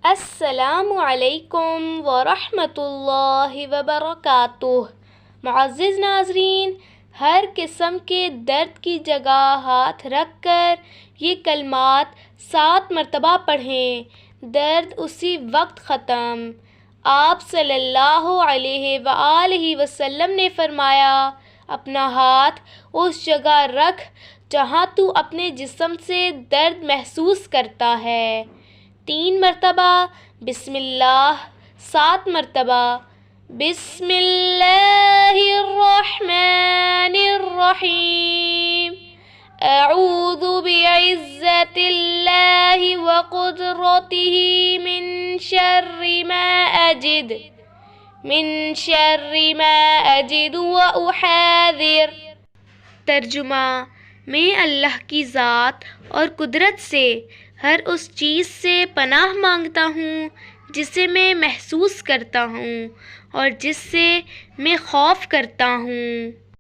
السلام علیکم ورحمۃ اللہ وبرکاتہ۔ معزز ناظرین، ہر قسم کے درد کی جگہ ہاتھ رکھ کر یہ کلمات 7 مرتبہ پڑھیں، درد اسی وقت ختم۔ آپ صلی اللہ علیہ وآلہ وسلم نے فرمایا، اپنا ہاتھ اس جگہ رکھ جہاں تو اپنے جسم سے درد محسوس کرتا ہے۔ 3 مرتبہ بسم اللہ، 7 مرتبہ بسم اللہ الرحمن الرحیم، اعوذ بعزت اللہ وقدرتہ من شر ما اجد واحاذر۔ ترجمہ: میں اللہ کی ذات اور قدرت سے ہر اس چیز سے پناہ مانگتا ہوں جسے میں محسوس کرتا ہوں اور جس سے میں خوف کرتا ہوں۔